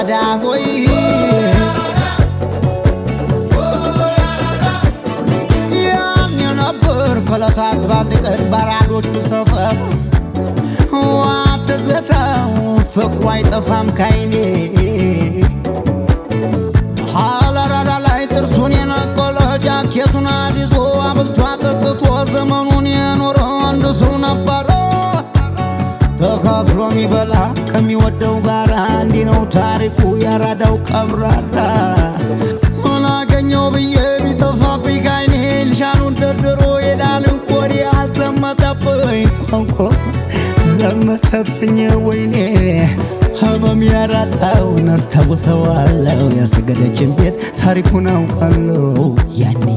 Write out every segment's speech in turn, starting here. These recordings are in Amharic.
አራዳ ሆይ ያን የነበር ከለታት ባንድ ቀን ባራዶቹ ሰፈር ዋትዘታው ፍቅሩ አይጠፋም ካይኔ ሐላራዳ ላይ ጥርሱን የነቆለ ጃኬቱን አዚዞ አብልቶ አጠጥቶ ዘመኑን የኖረ አንድ ሰው ነበረ ተካፍሎ ሚበላ ከሚወደው ጋር እንዲህ ነው ታሪኩ ያራዳው ቀብራራ ምን አገኘው ብዬ ቢጠፋብኝ ካይኔ ልሻኑን ደርድሮ የላልን ቆሪ አዘመተብኝ ቆንቆ ዘመተብኝ ወይኔ ህመም ያራዳውን አስታውሰዋለሁ ያሰገደችን ቤት ታሪኩን አውቃለሁ ያኔ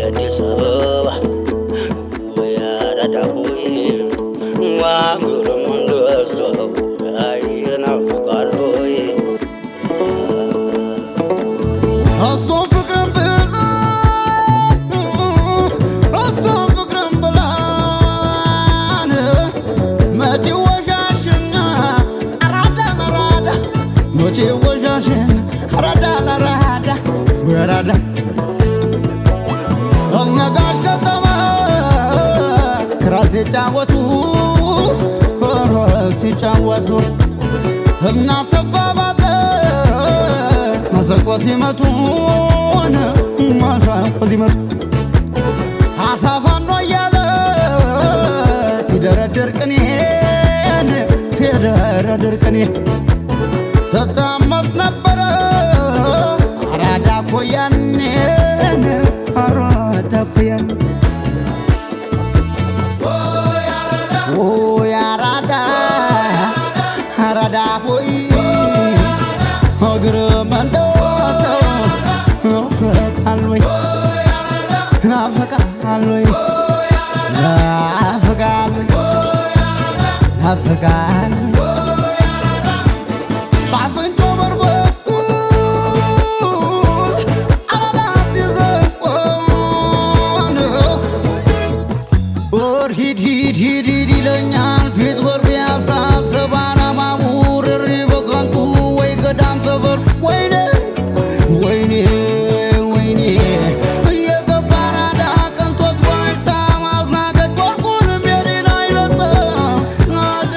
አዲስ አበባ ያራዳ ሆይ ዋግርም እንደሰው ይናፍቃል ሆይ እሱም ፍቅርን ብላ እሱም ፍቅርን ብላን መቼ ወሻሽና አራዳ ለራዳ መቼ ወሻሽና አራዳ ለራዳ በራዳ እነጋሽ ከተማ ክራስ ሲጫወቱ ኮረክ ሲጫወቱ እናሰፋ ባተ መሰንቆ ሲመቱን መሰንቆ ሲመቱ አሳፋኖ እያለ ሲደረድር ቅኔን ሲደረድር ቅኔ ተታመስ ነበረ አራዳ እኮ ያኔን አራዳ እኮ ያኔ ያራዳ አራዳ ሆይ እግርም እንደሰው ናፍቃል ወይ ናፍቃል ወይ ናፍቃል ወይ ናፍቃል በአፍንጮ በር በኩል አራዳ ሲዘንቆን በር ሂድ ሂድ ሂድ ሂድ ይለኛል ፊት በር ቢያሳስብ አረማሙ ርሪ በከንቱ ወይ ገዳም ሰፈር ወይኔ ወይኔ ወይኔ እየገባ አራዳ ቀንቶት ባይሳም አዝናገድ ወርቁን ሜሪን አይረሳም አደ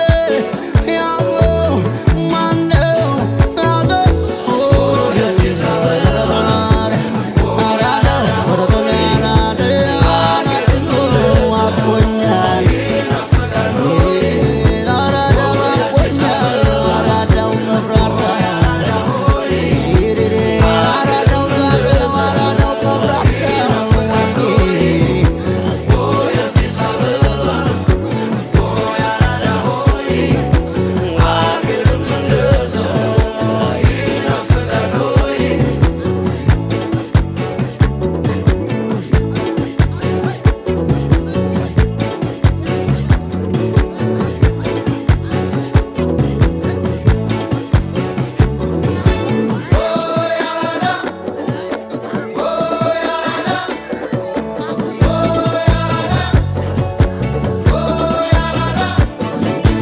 ያለው ማነው አደ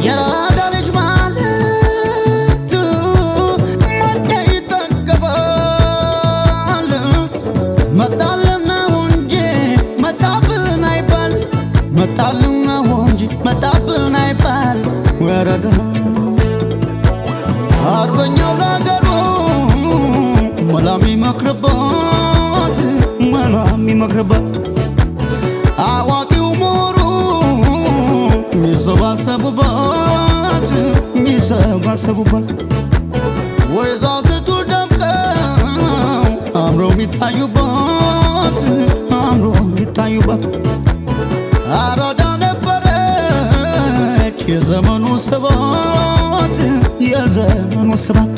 የራዳ ልጅ ማለት መቼ ይጠገባል መጣልን ነው እንጂ መጣብን አይባል መጣልን ነው እንጂ መጣብን አይባል ወረዳ አርበኛው ለአገሩ መላ ሚመክርበት መላ ሚመክርበት አዋቂው ምሁሩ ሚሰባሰቡበት ሚሰባሰቡበት ወይዛዝቱ ደምቀው አምረው ሚታዩበት አምረው ሚታዩበት አራዳ ነበረች የዘመኑ ስባት የዘመኑ ስባት